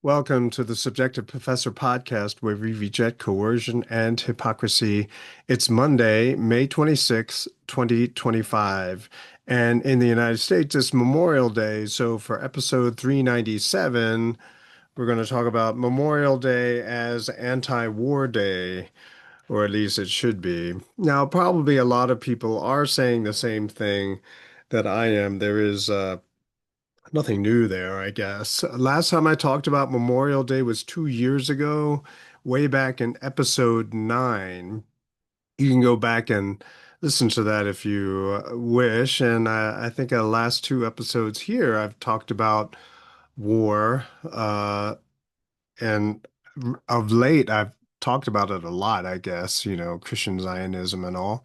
Welcome to the Subjective Professor podcast, where we reject coercion and hypocrisy. It's Monday, May 26, 2025. And in the United States, it's Memorial Day. So for episode 397, we're going to talk about Memorial Day as Anti-War Day, or at least it should be. Now, probably a lot of people are saying the same thing that I am. There is nothing new there, I guess. Last time I talked about Memorial Day was 2 years ago, way back in episode 9. You can go back and listen to that if you wish. And I think the last two episodes here, I've talked about war. And of late, I've talked about it a lot, I guess, Christian Zionism and all.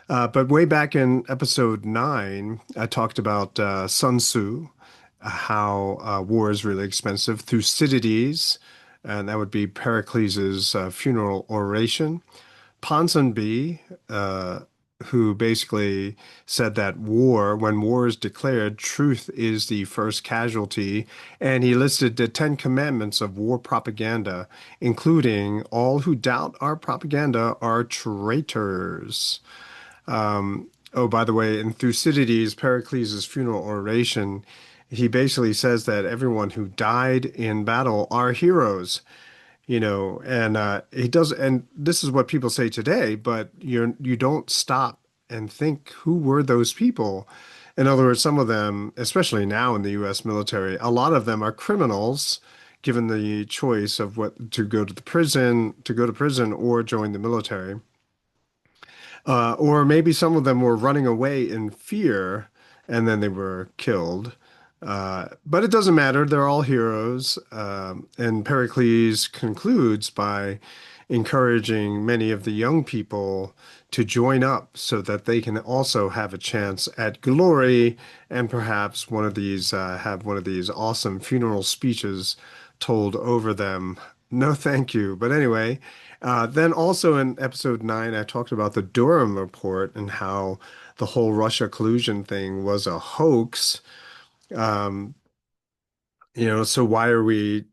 But way back in episode 9, I talked about Sun Tzu, how war is really expensive, Thucydides, and that would be Pericles' funeral oration. Ponsonby, who basically said that when war is declared, truth is the first casualty, and he listed the 10 commandments of war propaganda, including all who doubt our propaganda are traitors. Oh, by the way, in Thucydides, Pericles' funeral oration, he basically says that everyone who died in battle are heroes, and he does, and this is what people say today, but you don't stop and think who were those people. In other words, some of them, especially now in the U.S. military, a lot of them are criminals, given the choice of what to go to prison or join the military. Or maybe some of them were running away in fear and then they were killed. But it doesn't matter. They're all heroes. And Pericles concludes by encouraging many of the young people to join up so that they can also have a chance at glory and perhaps have one of these awesome funeral speeches told over them. No, thank you. But anyway, then also in episode 9, I talked about the Durham report and how the whole Russia collusion thing was a hoax. Um, so why are we,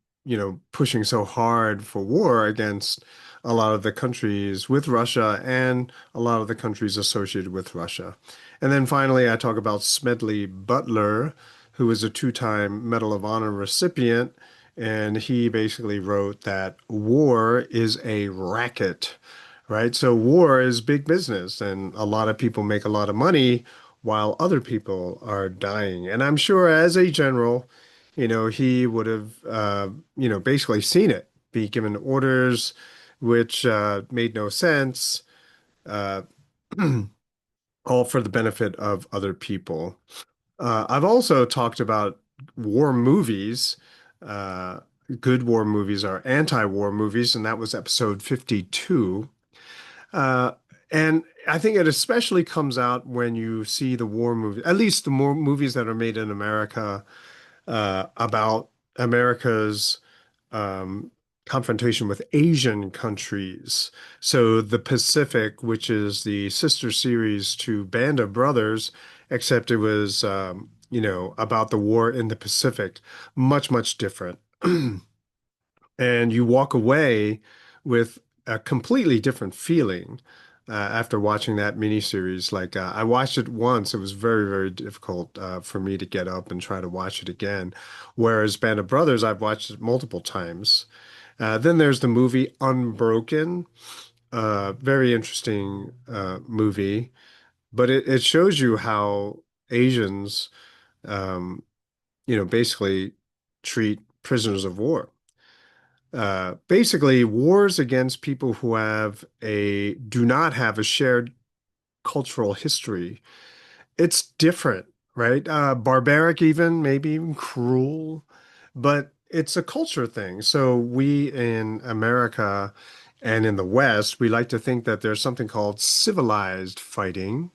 pushing so hard for war against a lot of the countries with Russia and a lot of the countries associated with Russia? And then finally, I talk about Smedley Butler, who was a two-time Medal of Honor recipient, and he basically wrote that war is a racket, right? So war is big business, and a lot of people make a lot of money while other people are dying. And I'm sure as a general, he would have, basically seen it, be given orders which made no sense, uh, all for the benefit of other people. I've also talked about war movies. Uh, Good war movies are anti-war movies, and that was episode 52. Uh, and I think it especially comes out when you see the war movie, at least the more movies that are made in America about America's um, confrontation with Asian countries. So the Pacific, which is the sister series to Band of Brothers, except it was, about the war in the Pacific, much, much different. And you walk away with a completely different feeling after watching that miniseries. Like I watched it once, it was very, very difficult for me to get up and try to watch it again. Whereas Band of Brothers, I've watched it multiple times. Then there's the movie Unbroken, very interesting movie, but it shows you how Asians, um, basically treat prisoners of war. Basically, wars against people who do not have a shared cultural history. It's different, right? Barbaric even, maybe even cruel, but it's a culture thing. So we in America and in the West, we like to think that there's something called civilized fighting.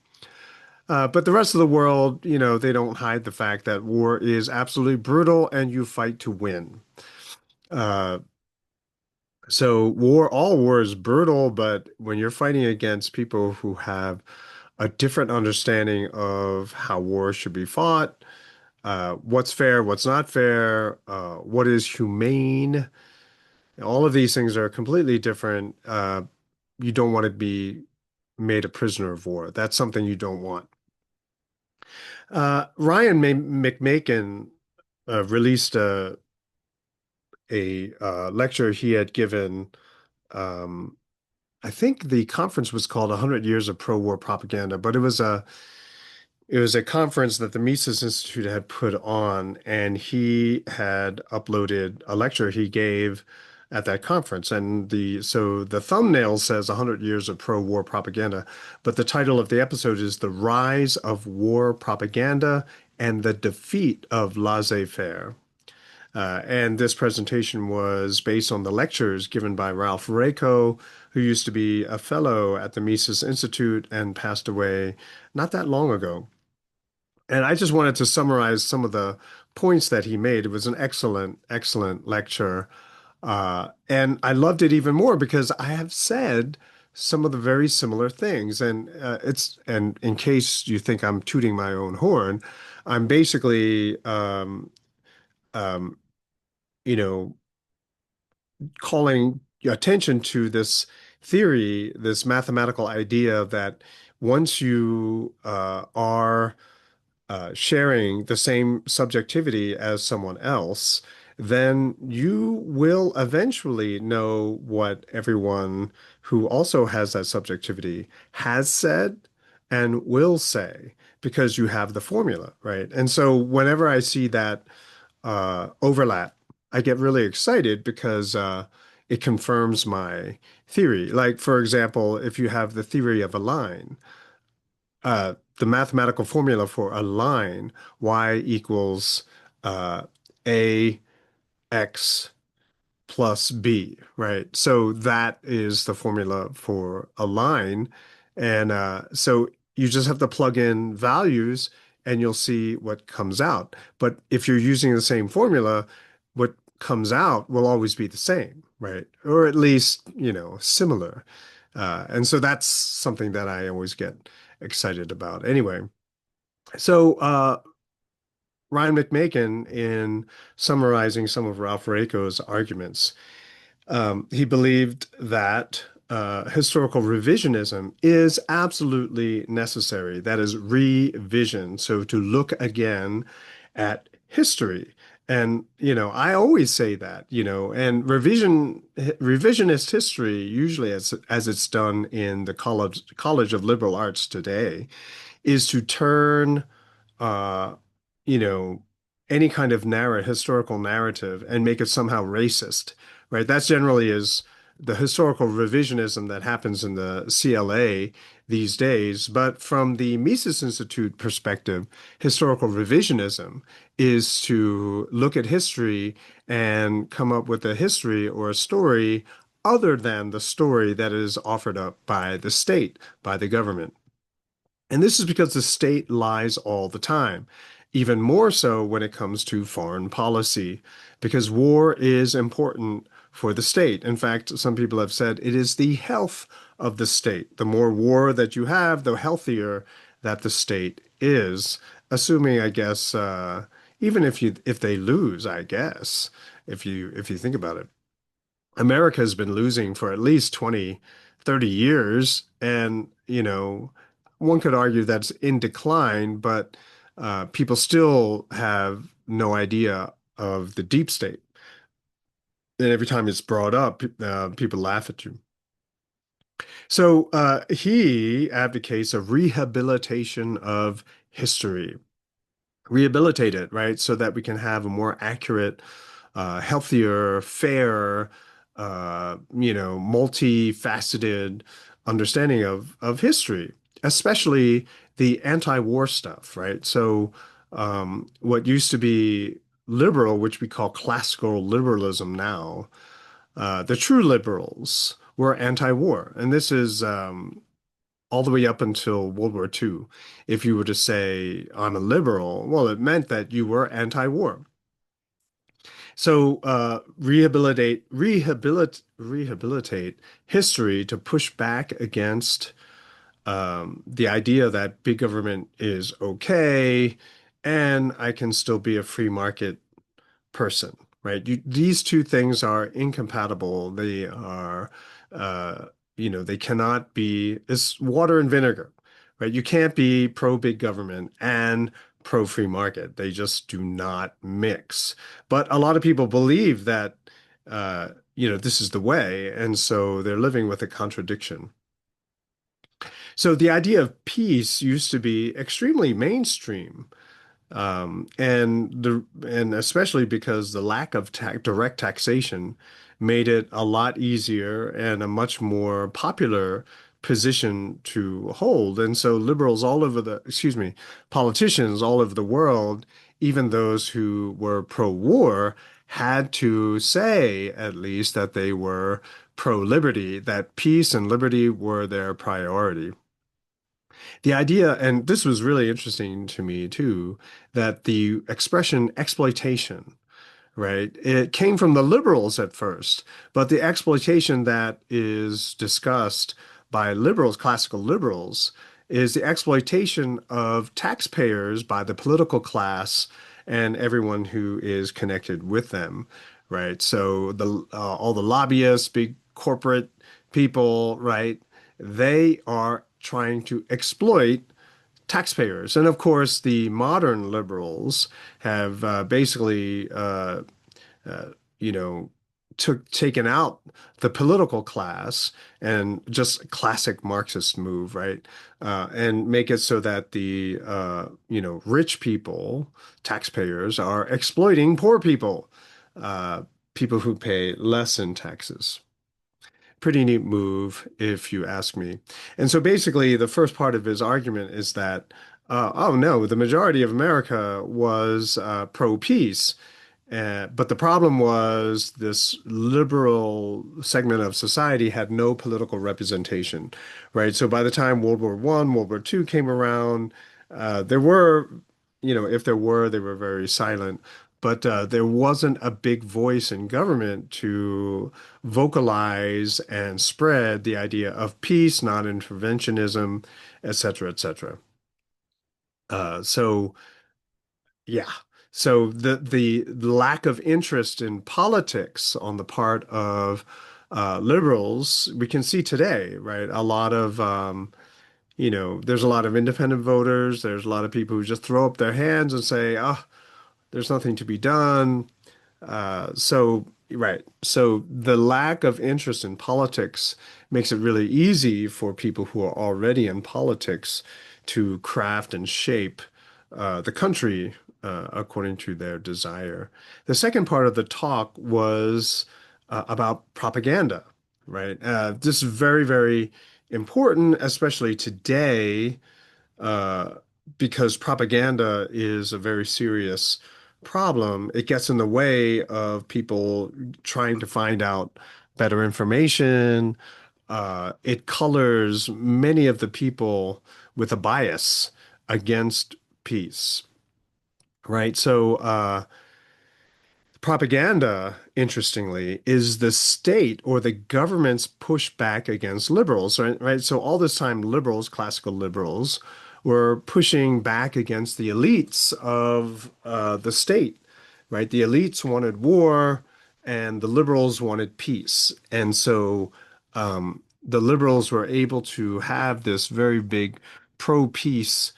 But the rest of the world, they don't hide the fact that war is absolutely brutal and you fight to win. Uh, So all war is brutal, but when you're fighting against people who have a different understanding of how war should be fought, what's fair, what's not fair, what is humane. All of these things are completely different. You don't want to be made a prisoner of war. That's something you don't want. Ryan McMakin released a lecture he had given. Um, I think the conference was called 100 Years of Pro-War Propaganda, but it was a conference that the Mises Institute had put on, and he had uploaded a lecture he gave at that conference. And the thumbnail says 100 Years of Pro-War Propaganda, but the title of the episode is The Rise of War Propaganda and the Defeat of Laissez-faire. And this presentation was based on the lectures given by Ralph Raico, who used to be a fellow at the Mises Institute and passed away not that long ago. And I just wanted to summarize some of the points that he made. It was an excellent, excellent lecture. And I loved it even more because I have said some of the very similar things. And in case you think I'm tooting my own horn, I'm basically, um, you know, calling attention to this theory, this mathematical idea that once you are sharing the same subjectivity as someone else, then you will eventually know what everyone who also has that subjectivity has said and will say because you have the formula, right? And so whenever I see that overlap, I get really excited because it confirms my theory. Like, for example, if you have the theory of a line, the mathematical formula for a line, y equals uh, ax plus b, right? So that is the formula for a line. And so you just have to plug in values and you'll see what comes out. But if you're using the same formula, what comes out will always be the same, right? Or at least, similar. And so that's something that I always get excited about. Anyway, so Ryan McMakin, in summarizing some of Ralph Raico's arguments, he believed that historical revisionism is absolutely necessary. That is revision. So to look again at history. And, I always say that, and revisionist history, usually as it's done in the College of Liberal Arts today, is to turn uh, you know, any kind of historical narrative and make it somehow racist, right? That's generally is the historical revisionism that happens in the CLA these days. But from the Mises Institute perspective, historical revisionism is to look at history and come up with a history or a story other than the story that is offered up by the state, by the government. And this is because the state lies all the time, even more so when it comes to foreign policy, because war is important for the state. In fact, some people have said it is the health of the state. The more war that you have, the healthier that the state is, assuming, I guess, even if they lose, I guess, if you think about it. America has been losing for at least 20, 30 years. And, one could argue that's in decline, but people still have no idea of the deep state. And every time it's brought up, people laugh at you. So he advocates a rehabilitation of history, rehabilitate it, right? So that we can have a more accurate, healthier, fair, multifaceted understanding of history, especially the anti-war stuff, right? So what used to be liberal, which we call classical liberalism now, the true liberals were anti-war. And this is all the way up until World War II. If you were to say, I'm a liberal, well, it meant that you were anti-war. So rehabilitate history to push back against the idea that big government is okay, and I can still be a free market person, right? These two things are incompatible. They are, uh, they cannot be, it's water and vinegar, right? You can't be pro big government and pro free market. They just do not mix. But a lot of people believe that, this is the way. And so they're living with a contradiction. So the idea of peace used to be extremely mainstream. And especially because the lack of direct taxation made it a lot easier and a much more popular position to hold. And so liberals all over excuse me, politicians all over the world, even those who were pro-war, had to say at least that they were pro-liberty, that peace and liberty were their priority. The idea, and this was really interesting to me too, that the expression exploitation, right? It came from the liberals at first, but the exploitation that is discussed by liberals, classical liberals, is the exploitation of taxpayers by the political class and everyone who is connected with them, right? So all the lobbyists, big corporate people, right? They are trying to exploit taxpayers. And of course, the modern liberals have basically uh, you know, taken out the political class and just classic Marxist move, right? And make it so that the rich people, taxpayers, are exploiting poor people, uh, people who pay less in taxes. Pretty neat move, if you ask me. And so basically, the first part of his argument is that, oh no, the majority of America was pro-peace. But the problem was this liberal segment of society had no political representation, right? So by the time World War I, World War II came around, there were, if there were, they were very silent. But there wasn't a big voice in government to vocalize and spread the idea of peace, non-interventionism, et cetera, et cetera. So yeah. So the lack of interest in politics on the part of liberals, we can see today, right? A lot of there's a lot of independent voters. There's a lot of people who just throw up their hands and say, "Oh, there's nothing to be done." Right. So the lack of interest in politics makes it really easy for people who are already in politics to craft and shape the country according to their desire. The second part of the talk was about propaganda, right? This is very, very important, especially today, uh, because propaganda is a very serious problem. It gets in the way of people trying to find out better information. It colors many of the people with a bias against peace, right? So, propaganda, interestingly, is the state or the government's pushback against liberals, right? Right. So all this time, liberals, classical liberals, were pushing back against the elites of the state, right? The elites wanted war, and the liberals wanted peace, and so the liberals were able to have this very big pro-peace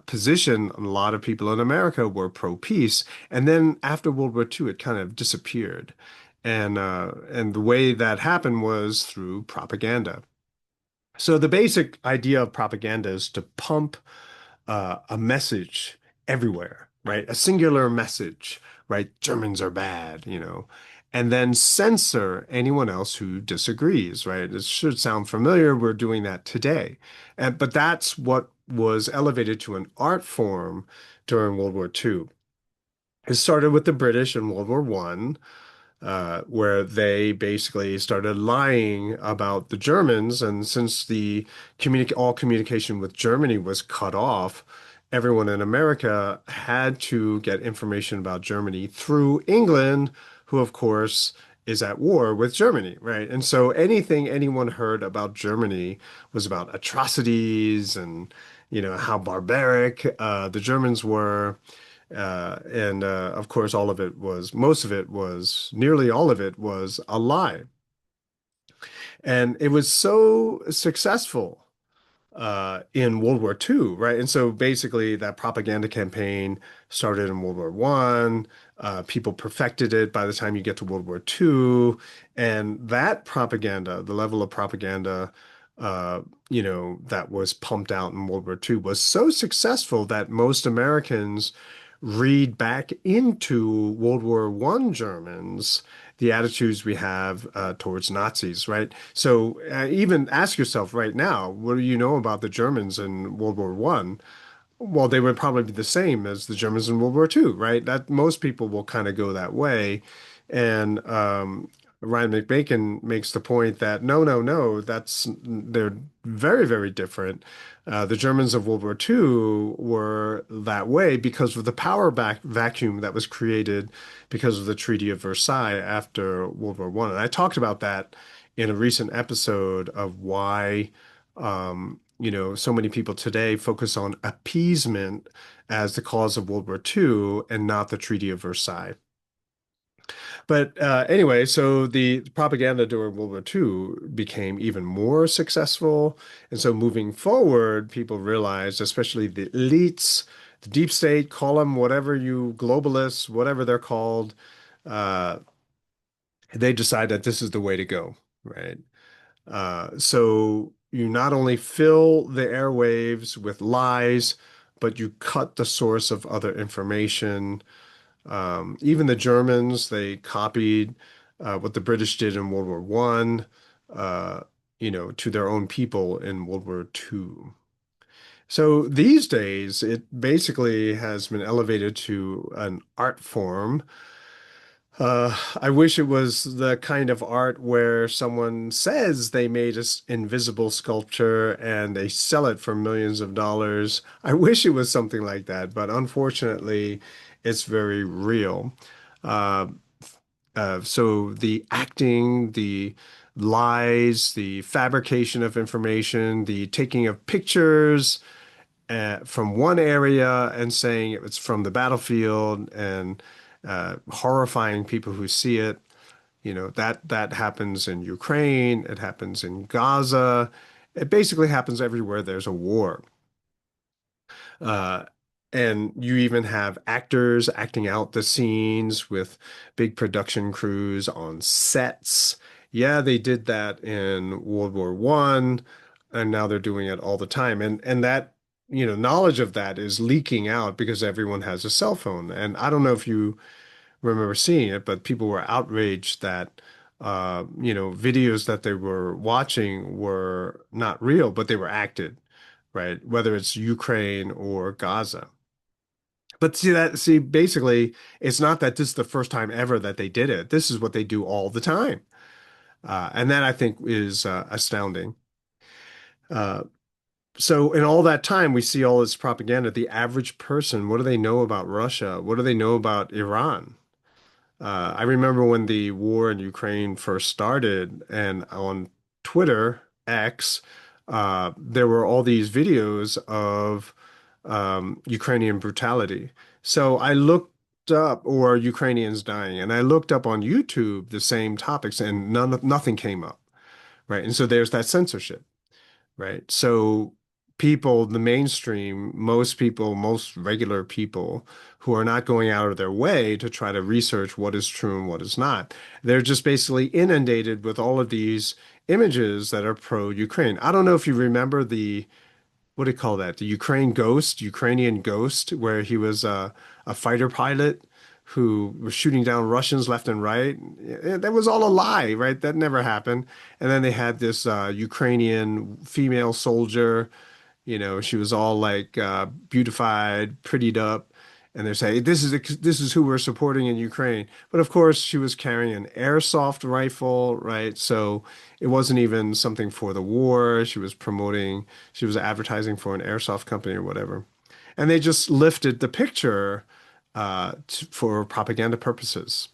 position. A lot of people in America were pro-peace, and then after World War II, it kind of disappeared. And the way that happened was through propaganda. So the basic idea of propaganda is to pump a message everywhere, right? A singular message, right? Germans are bad, and then censor anyone else who disagrees, right? It should sound familiar. We're doing that today. But that's what was elevated to an art form during World War II. It started with the British in World War One, where they basically started lying about the Germans. And since all communication with Germany was cut off, everyone in America had to get information about Germany through England, who, of course, is at war with Germany, right? And so anything anyone heard about Germany was about atrocities and, how barbaric the Germans were. And of course, most of it was, nearly all of it was a lie. And it was so successful in World War II, right? And so basically, that propaganda campaign started in World War One. People perfected it by the time you get to World War II, and that propaganda, the level of propaganda, that was pumped out in World War II, was so successful that most Americans read back into World War One Germans the attitudes we have towards Nazis, right? So even ask yourself right now, what do you know about the Germans in World War One? Well, they would probably be the same as the Germans in World War II, right? That most people will kind of go that way. And Ryan McBacon makes the point that no, no, no, they're very, very different. The Germans of World War II were that way because of the power back vacuum that was created because of the Treaty of Versailles after World War One. And I talked about that in a recent episode of why so many people today focus on appeasement as the cause of World War II and not the Treaty of Versailles. But anyway, so the propaganda during World War II became even more successful. And so moving forward, people realized, especially the elites, the deep state, call them whatever you globalists, whatever they're called, uh, they decide that this is the way to go, right? So you not only fill the airwaves with lies, but you cut the source of other information. Even the Germans, they copied what the British did in World War One, to their own people in World War Two. So these days, it basically has been elevated to an art form. I wish it was the kind of art where someone says they made an invisible sculpture and they sell it for millions of dollars. I wish it was something like that, but unfortunately, it's very real. Uh, so the acting, the lies, the fabrication of information, the taking of pictures from one area and saying it's from the battlefield and horrifying people who see it. That happens in Ukraine, it happens in Gaza, it basically happens everywhere there's a war. Uh, and you even have actors acting out the scenes with big production crews on sets. Yeah, they did that in World War One, and now they're doing it all the time. And that, knowledge of that is leaking out because everyone has a cell phone. And I don't know if you remember seeing it, but people were outraged that videos that they were watching were not real, but they were acted, right? Whether it's Ukraine or Gaza. But basically, it's not that this is the first time ever that they did it. This is what they do all the time. And that I think is astounding. Uh, so in all that time, we see all this propaganda. The average person, what do they know about Russia? What do they know about Iran? I remember when the war in Ukraine first started, and on Twitter, X, there were all these videos of Ukrainian brutality. So I looked up, or Ukrainians dying, and I looked up on YouTube the same topics, and nothing came up, right? And so there's that censorship, right? So people, the mainstream, most people, most regular people who are not going out of their way to try to research what is true and what is not, they're just basically inundated with all of these images that are pro-Ukraine. I don't know if you remember what do you call that? The Ukrainian ghost, where he was a fighter pilot who was shooting down Russians left and right. That was all a lie, right? That never happened. And then they had this Ukrainian female soldier. She was all like beautified, prettied up, and they're saying this is who we're supporting in Ukraine. But of course, she was carrying an airsoft rifle, right? So it wasn't even something for the war. She was advertising for an airsoft company or whatever, and they just lifted the picture for propaganda purposes.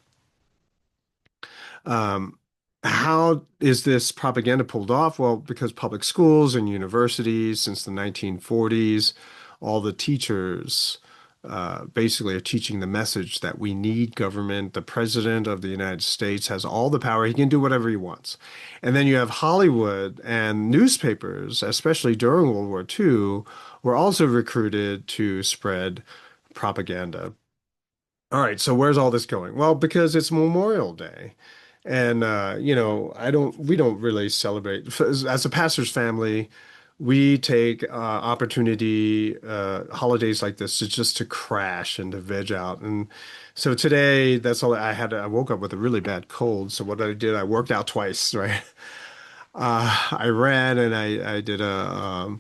How is this propaganda pulled off? Well, because public schools and universities since the 1940s, all the teachers basically are teaching the message that we need government. The president of the United States has all the power. He can do whatever he wants. And then you have Hollywood and newspapers, especially during World War II, were also recruited to spread propaganda. All right, so where's all this going? Well, because it's Memorial Day. And we don't really celebrate. As a pastor's family, we take opportunity holidays like this to just to crash and to veg out. And so today, that's all I had. I woke up with a really bad cold. So what I did, I worked out twice, right? I ran and I did a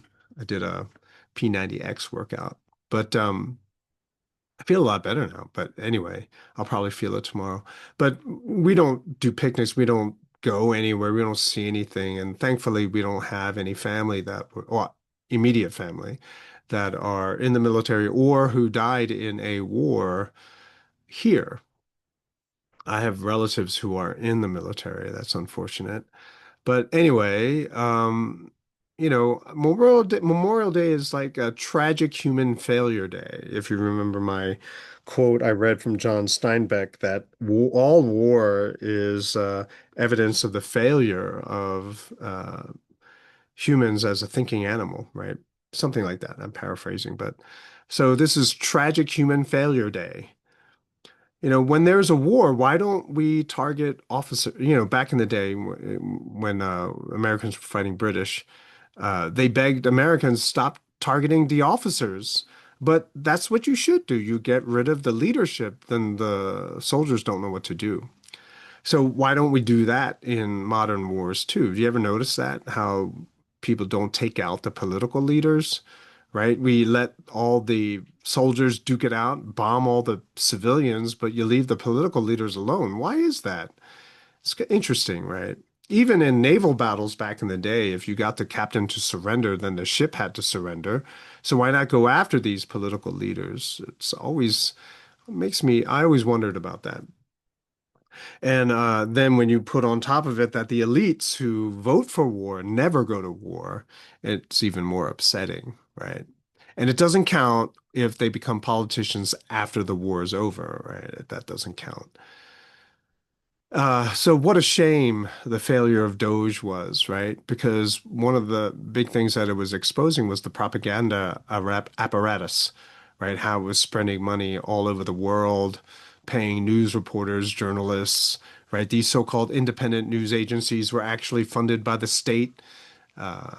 P90X workout. But I feel a lot better now, but anyway, I'll probably feel it tomorrow. But we don't do picnics. We don't go anywhere. We don't see anything. And thankfully, we don't have any family or immediate family that are in the military or who died in a war here. I have relatives who are in the military. That's unfortunate. But anyway, Memorial Day is like a tragic human failure day. If you remember my quote I read from John Steinbeck that all war is evidence of the failure of humans as a thinking animal, right? Something like that. I'm paraphrasing, but so this is tragic human failure day. When there's a war, why don't we target officers? Back in the day when Americans were fighting British, they begged Americans stop targeting the officers. But that's what you should do. You get rid of the leadership, then the soldiers don't know what to do. So why don't we do that in modern wars too? Do you ever notice that? How people don't take out the political leaders, right? We let all the soldiers duke it out, bomb all the civilians, but you leave the political leaders alone. Why is that? It's interesting, right? Even in naval battles back in the day, if you got the captain to surrender, then the ship had to surrender. So why not go after these political leaders? I always wondered about that. And then when you put on top of it that the elites who vote for war never go to war, it's even more upsetting, right? And it doesn't count if they become politicians after the war is over, right? That doesn't count. So what a shame the failure of Doge was, right? Because one of the big things that it was exposing was the propaganda apparatus, right? How it was spreading money all over the world, paying news reporters, journalists, right? These so-called independent news agencies were actually funded by the state. Uh,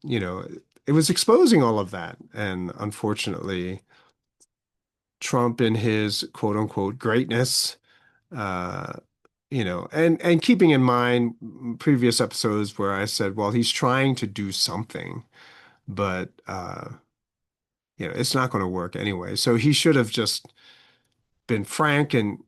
you know, it was exposing all of that. And unfortunately, Trump in his quote unquote greatness uh, and keeping in mind previous episodes where I said, well, he's trying to do something, but it's not going to work anyway. So he should have just been frank and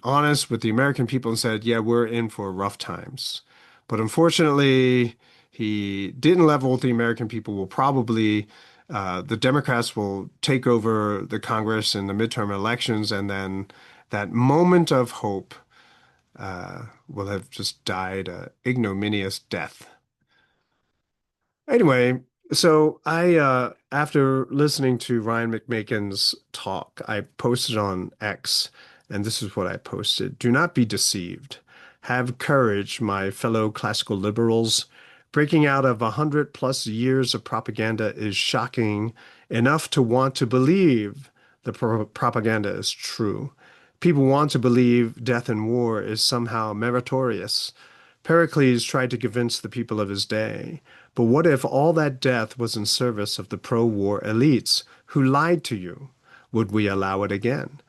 honest with the American people and said, yeah, we're in for rough times. But unfortunately, he didn't level with the American people. Will probably the Democrats will take over the Congress in the midterm elections, and then that moment of hope will have just died a ignominious death. Anyway, so after listening to Ryan McMaken's talk, I posted on X, and this is what I posted. Do not be deceived. Have courage, my fellow classical liberals. Breaking out of 100+ years of propaganda is shocking enough to want to believe the propaganda is true. People want to believe death in war is somehow meritorious. Pericles tried to convince the people of his day. But what if all that death was in service of the pro-war elites who lied to you? Would we allow it again?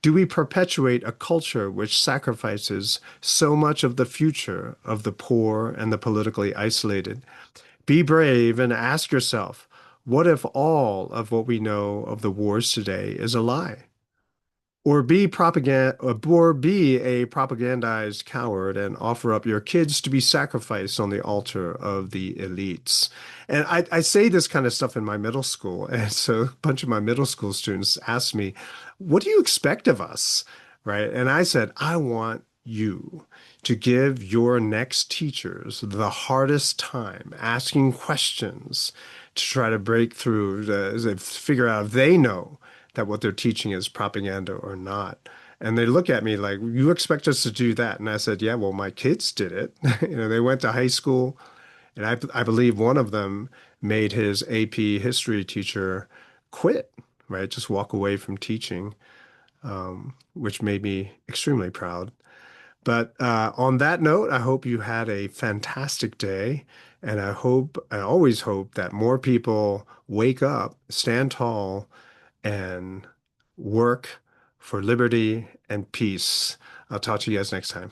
Do we perpetuate a culture which sacrifices so much of the future of the poor and the politically isolated? Be brave and ask yourself, what if all of what we know of the wars today is a lie? Or be a propagandized coward and offer up your kids to be sacrificed on the altar of the elites. And I say this kind of stuff in my middle school, and so a bunch of my middle school students asked me, "What do you expect of us?" Right? And I said, "I want you to give your next teachers the hardest time asking questions to try to break through, to figure out if they know that what they're teaching is propaganda or not. And they look at me like, you expect us to do that? And I said, yeah, well, my kids did it. They went to high school, and I believe one of them made his AP history teacher quit, right? Just walk away from teaching, which made me extremely proud. But on that note, I hope you had a fantastic day. And I always hope that more people wake up, stand tall, and work for liberty and peace. I'll talk to you guys next time.